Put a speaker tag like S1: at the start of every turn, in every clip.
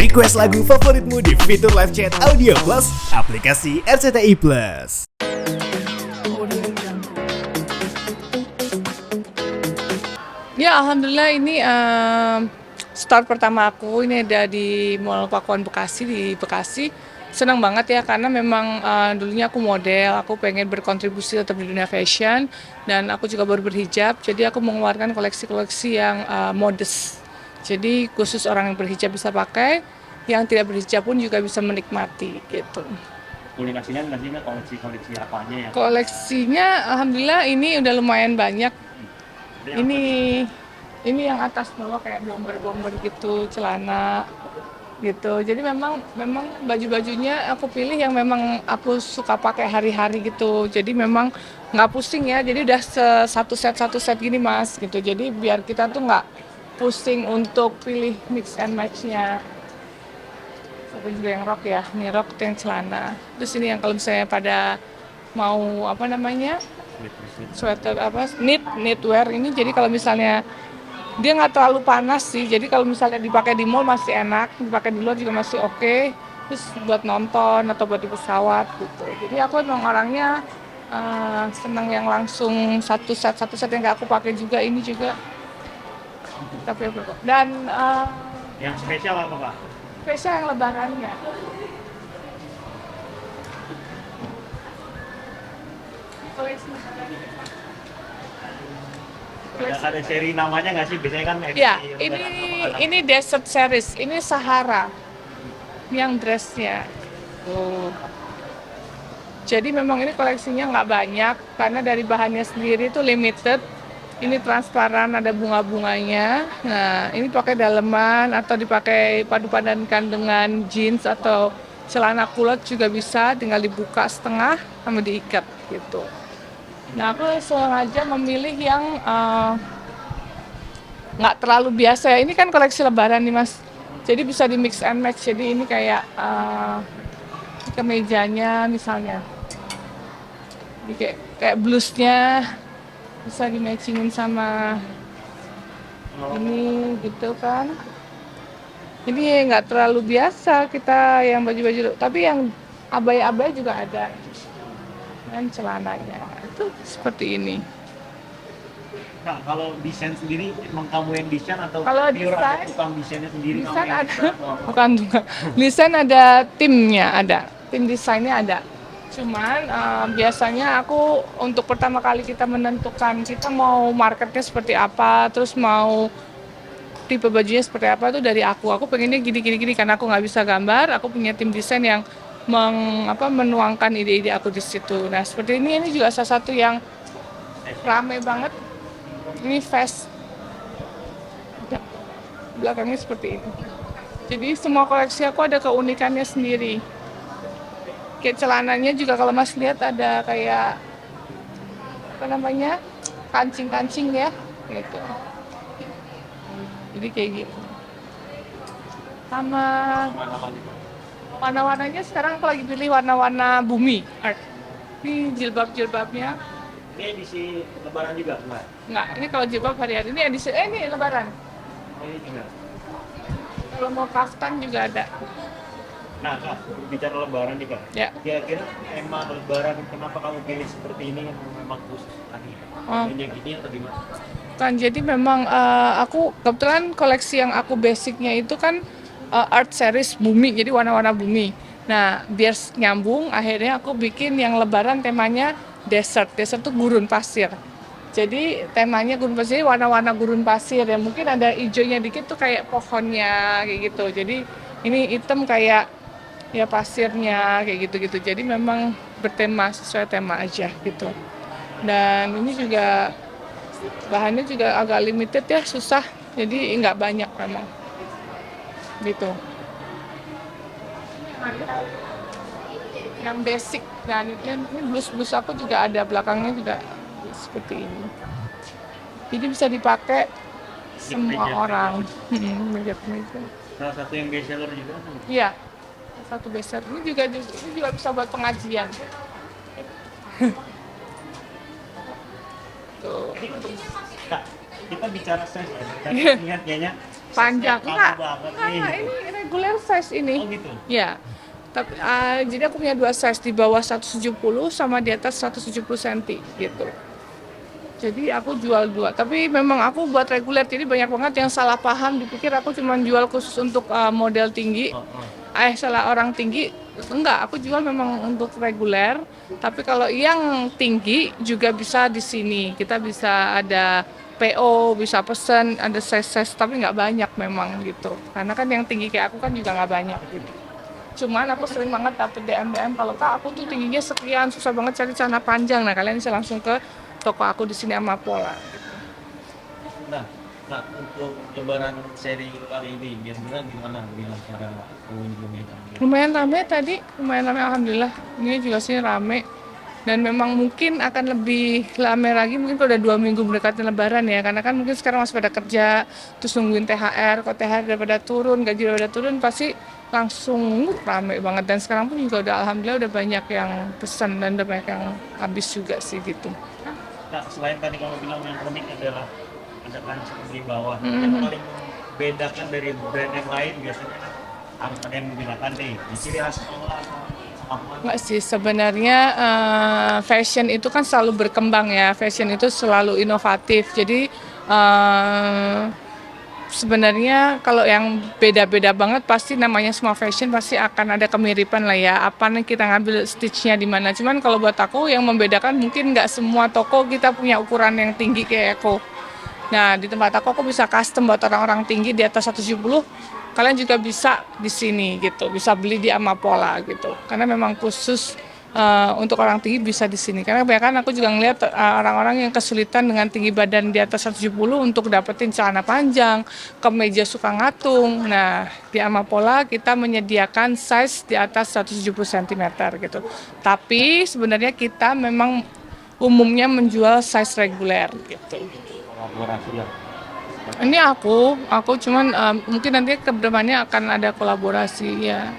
S1: Request lagu favoritmu di fitur live chat Audio Plus, aplikasi RCTI Plus.
S2: Ya, alhamdulillah ini start pertama aku ini ada di Mall Pakuan Bekasi di Bekasi. Senang banget ya karena memang dulunya aku model, aku pengen berkontribusi tetap di dunia fashion dan aku juga baru berhijab. Jadi aku mengeluarkan koleksi-koleksi yang modest. Jadi khusus orang yang berhijab bisa pakai, yang tidak berhijab pun juga bisa menikmati gitu.
S3: Koleksinya nantinya koleksi apanya ya?
S2: Koleksinya alhamdulillah ini udah lumayan banyak. Ini yang atas bawah kayak bomber-bomber gitu, celana gitu. Jadi memang baju-bajunya aku pilih yang memang aku suka pakai hari-hari gitu. Jadi memang nggak pusing ya. Jadi udah satu set gini Mas gitu. Jadi biar kita tuh nggak pusing untuk pilih mix and match-nya. Satu juga yang rok ya, ini rok itu yang celana. Terus ini yang kalau misalnya pada mau apa namanya sweater apa knitwear ini, jadi kalau misalnya dia nggak terlalu panas sih, jadi kalau misalnya dipakai di mall masih enak, dipakai di luar juga masih oke. Terus buat nonton atau buat di pesawat gitu. Jadi aku emang orangnya seneng yang langsung satu set yang nggak aku pakai juga ini juga. Tapi dan
S3: Yang spesial apa Pak?
S2: spesial yang lebarannya.
S3: Ada seri namanya nggak sih? Biasanya kan
S2: Ya, ini desert series, ini Sahara yang dressnya.
S3: Oh,
S2: Jadi memang ini koleksinya nggak banyak karena dari bahannya sendiri itu limited. Ini transparan, ada bunga-bunganya. Nah, ini pakai daleman atau dipakai padu-padankan dengan jeans atau celana kulot juga bisa, tinggal dibuka setengah sama diikat gitu. Nah, aku sengaja memilih yang nggak terlalu biasa ya. Ini kan koleksi lebaran nih Mas. Jadi bisa di mix and match. Jadi ini kayak kemejanya misalnya. Jadi kayak blusnya bisa di matchingin sama ini gitu kan. Ini nggak terlalu biasa kita yang baju-baju, tapi yang abaya-abaya juga ada. Dan celananya itu seperti ini.
S3: Nah, kalau desain sendiri emang kamu yang desain atau
S2: Kalau
S3: pure
S2: desain,
S3: ada tukang desainnya sendiri kamu
S2: desain
S3: yang
S2: ada,
S3: desain atau apa?
S2: bukan. Desain ada timnya, ada tim desainnya ada. Cuman biasanya aku untuk pertama kali kita menentukan kita mau marketnya seperti apa, terus mau tipe bajunya seperti apa tuh dari aku. Aku pengennya gini karena aku nggak bisa gambar, aku punya tim desain yang menuangkan ide-ide aku di situ. Nah seperti ini juga salah satu yang rame banget. Ini fast. Belakangnya seperti ini. Jadi semua koleksi aku ada keunikannya sendiri. Kayak celananya juga kalau Mas lihat ada kayak apa namanya kancing-kancing ya gitu. Jadi kayak gitu. Sama warna-warnanya sekarang aku lagi pilih warna-warna bumi art. Ini jilbab-jilbabnya.
S3: Ini edisi lebaran juga Mbak?
S2: Nggak, ini kalau jilbab hari-hari ini edisi ini lebaran.
S3: Oh, ini juga.
S2: Kalau mau kaftan juga ada.
S3: Nah Kak, bicara lebaran nih Kak.
S2: Ya.
S3: Kira-kira tema lebaran kenapa kamu pilih seperti ini yang memang khusus tadi? Yang gini atau gimana?
S2: Kan jadi memang aku kebetulan koleksi yang aku basicnya itu kan art series bumi, jadi warna-warna bumi. Nah biar nyambung akhirnya aku bikin yang lebaran temanya desert tuh gurun pasir. Jadi temanya gurun pasir, warna-warna gurun pasir ya, mungkin ada hijaunya dikit tuh kayak pohonnya kayak gitu. Jadi ini hitam kayak ya pasirnya kayak gitu-gitu. Jadi memang bertema sesuai tema aja gitu. Dan ini juga bahannya juga agak limited ya, susah. Jadi nggak banyak memang. Gitu. Yang basic dan ini blus aku juga ada belakangnya juga seperti ini. Jadi bisa dipakai semua orang. Meja.
S3: Salah satu yang best seller juga kan?
S2: Iya. Satu besar. Ini juga bisa buat pengajian. Tuh.
S3: Kak, kita bicara size ya. Tadi lihat kayaknya
S2: Panjang
S3: kamu
S2: enggak?
S3: banget
S2: Enggak,
S3: nih.
S2: ini regular size
S3: Oh
S2: ini.
S3: gitu.
S2: Ya. Tapi jadi aku punya dua size, di bawah 170 sama di atas 170 cm gitu. Jadi aku jual dua, tapi memang aku buat reguler, jadi banyak banget yang salah paham, dipikir aku cuma jual khusus untuk model tinggi,
S3: Oh, oh.
S2: salah orang tinggi, enggak, aku jual memang untuk reguler, tapi kalau yang tinggi juga bisa di sini, kita bisa ada PO, bisa pesen, ada size-size, tapi nggak banyak memang gitu, karena kan yang tinggi kayak aku kan juga nggak banyak gitu. Cuman aku sering banget dapet DM kalau Kak aku tuh tingginya sekian, susah banget cari celana panjang. Nah kalian bisa langsung ke toko aku di sini sama Pola.
S3: Nah, nah untuk lebaran seri kali ini, kira-kira gimana dengan cara pengunjungnya?
S2: Lumayan rame tadi, lumayan rame alhamdulillah. Ini juga sih rame. Dan memang mungkin akan lebih rame lagi mungkin kalau udah 2 minggu mendekati lebaran ya. Karena kan mungkin sekarang masih pada kerja, terus nungguin THR. Kalau THR daripada turun, gaji daripada turun pasti langsung rame banget. Dan sekarang pun juga udah alhamdulillah udah banyak yang pesan dan udah banyak yang habis juga sih gitu.
S3: Nah, selain tadi kamu bilang yang unik adalah ada kancing di bawah, yang paling membedakan dari brand yang lain biasanya ada yang menggunakan nih, di ciri khas Paula sama apa?
S2: Enggak sih, sebenarnya fashion itu kan selalu berkembang ya, fashion itu selalu inovatif. Jadi sebenarnya kalau yang beda-beda banget pasti namanya semua fashion pasti akan ada kemiripan lah ya. Apa nih kita ngambil stitchnya di mana. Cuman kalau buat aku yang membedakan mungkin nggak semua toko kita punya ukuran yang tinggi kayak aku. Nah di tempat aku bisa custom buat orang-orang tinggi di atas 170. Kalian juga bisa di sini gitu, bisa beli di Amapola gitu. Karena memang khusus untuk orang tinggi bisa di sini. Karena kebanyakan aku juga ngeliat orang-orang yang kesulitan dengan tinggi badan di atas 170 untuk dapetin celana panjang, kemeja suka ngatung. Nah, di Amapola kita menyediakan size di atas 170 cm gitu. Tapi sebenarnya kita memang umumnya menjual size reguler gitu.
S3: Kolaborasi ya.
S2: Ini aku cuman mungkin nanti kedepannya akan ada kolaborasi ya.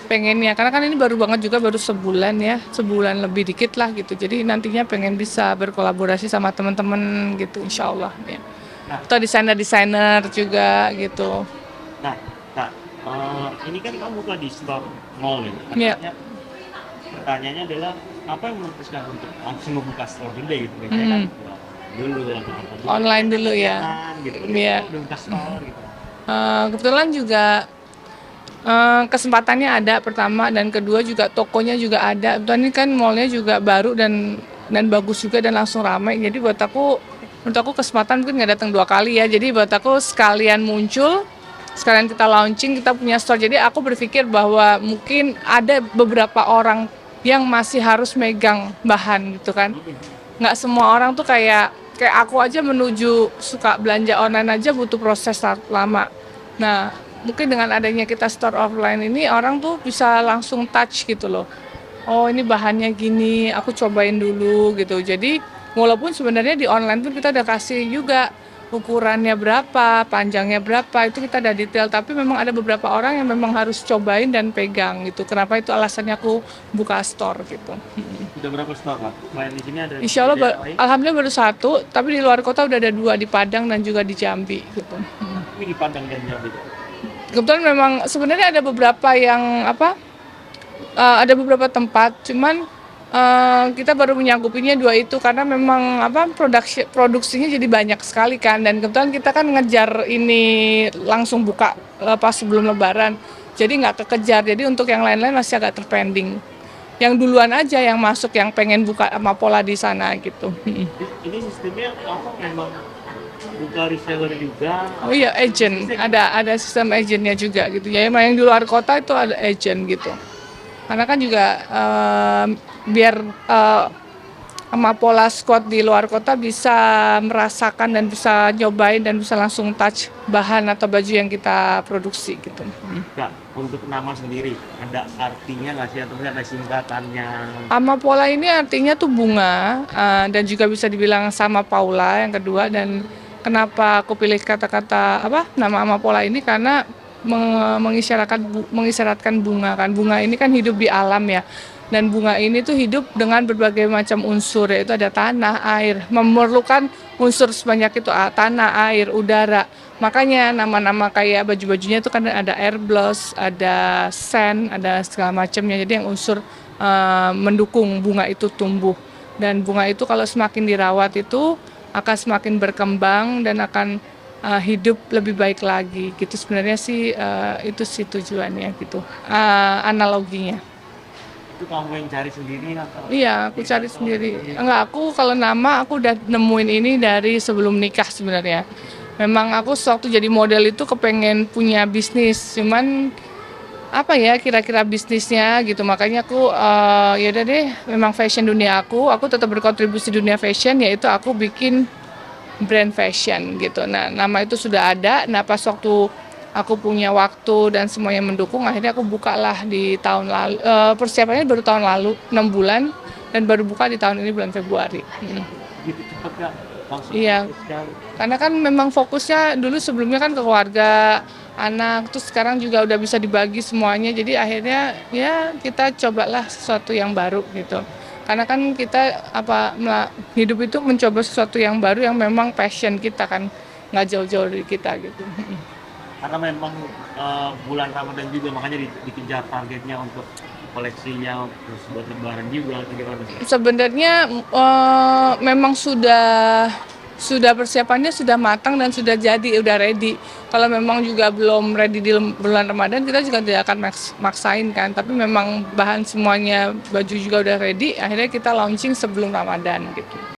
S2: Pengennya, karena kan ini baru banget juga, baru sebulan ya, sebulan lebih dikit lah gitu. Jadi nantinya pengen bisa berkolaborasi sama teman-teman gitu, insya Allah ya.
S3: Nah.
S2: Atau desainer-desainer juga gitu.
S3: Nah, Kak, ini kan kamu buka di store mall ya.
S2: Iya.
S3: Artinya, pertanyaannya adalah apa yang memutuskan untuk langsung membuka store dulu gitu? Biasanya kan dulu atau apa dulu.
S2: Online dulu ya.
S3: Gitu.
S2: Iya.
S3: Udah buka store gitu.
S2: Kebetulan juga kesempatannya ada pertama, dan kedua juga tokonya juga ada. Kebetulan ini kan mallnya juga baru dan bagus juga dan langsung ramai. Jadi buat aku kesempatan mungkin nggak datang 2 kali ya. Jadi buat aku sekalian muncul, sekalian kita launching, kita punya store. Jadi aku berpikir bahwa mungkin ada beberapa orang yang masih harus megang bahan gitu kan. Nggak semua orang tuh kayak aku aja menuju suka belanja online aja butuh proses lama. Nah, mungkin dengan adanya kita store offline ini orang tuh bisa langsung touch gitu loh. Oh ini bahannya gini, aku cobain dulu gitu. Jadi walaupun sebenarnya di online pun kita udah kasih juga ukurannya berapa, panjangnya berapa, itu kita udah detail. Tapi memang ada beberapa orang yang memang harus cobain dan pegang gitu. Kenapa itu alasannya aku buka store gitu.
S3: Udah berapa store Kak? Selain di sini ada?
S2: Insya Allah, alhamdulillah baru 1, tapi di luar kota udah ada 2 di Padang dan juga di Jambi gitu.
S3: Ini di Padang dan Jambi.
S2: Kebetulan memang sebenarnya ada beberapa yang ada beberapa tempat, cuman kita baru menyanggupinya 2 itu karena memang produksinya jadi banyak sekali kan, dan kebetulan kita kan ngejar ini langsung buka pas sebelum Lebaran, jadi nggak kekejar. Jadi untuk yang lain-lain masih agak terpending. Yang duluan aja yang masuk, yang pengen buka sama Pola di sana gitu.
S3: Ini sistemnya apa, memang buka reseller juga?
S2: Oh iya, agent. Ada sistem agentnya juga gitu. Ya emang yang di luar kota itu ada agent gitu. Karena kan juga biar sama Pola Squad di luar kota bisa merasakan dan bisa nyobain dan bisa langsung touch bahan atau baju yang kita produksi gitu.
S3: Kak, untuk nama sendiri ada artinya nggak sih, atau ada singkatannya?
S2: Amapola ini artinya tuh bunga, dan juga bisa dibilang sama Paula yang kedua. Dan kenapa aku pilih kata-kata nama Amapola ini, karena mengisyaratkan bunga kan. Bunga ini kan hidup di alam ya. Dan bunga ini tuh hidup dengan berbagai macam unsur, yaitu ada tanah, air, memerlukan unsur sebanyak itu, tanah, air, udara. Makanya nama-nama kayak baju-bajunya itu kan ada air blast, ada sand, ada segala macamnya. Jadi yang unsur mendukung bunga itu tumbuh. Dan bunga itu kalau semakin dirawat itu akan semakin berkembang dan akan hidup lebih baik lagi. Gitu sebenarnya sih itu sih tujuannya gitu. Analoginya.
S3: Itu kamu yang cari sendiri atau?
S2: Iya, aku cari sendiri. Enggak, aku kalau nama aku udah nemuin ini dari sebelum nikah sebenarnya. Memang aku sewaktu jadi model itu kepengen punya bisnis, cuman apa ya kira-kira bisnisnya gitu. Makanya aku ya udah deh, memang fashion dunia aku tetap berkontribusi dunia fashion, yaitu aku bikin brand fashion gitu. Nah, nama itu sudah ada. Nah, pas waktu aku punya waktu dan semuanya mendukung, akhirnya aku bukalah di tahun lalu. Persiapannya baru tahun lalu, 6 bulan, dan baru buka di tahun ini bulan Februari.
S3: Gitu cepet Kak? Langsung
S2: Iya,
S3: fokuskan.
S2: karena kan memang fokusnya dulu sebelumnya kan ke keluarga, anak, terus sekarang juga udah bisa dibagi semuanya. Jadi akhirnya ya kita cobalah sesuatu yang baru gitu. Karena kan kita hidup itu mencoba sesuatu yang baru yang memang passion kita kan, nggak jauh-jauh dari kita gitu.
S3: Karena memang bulan Ramadan juga, makanya dikejar targetnya untuk koleksinya, terus buat lebaran juga gimana sih?
S2: Sebenarnya memang sudah persiapannya sudah matang dan sudah jadi, udah ready. Kalau memang juga belum ready di bulan Ramadan, kita juga tidak akan maksain kan. Tapi memang bahan semuanya, baju juga udah ready, akhirnya kita launching sebelum Ramadan gitu.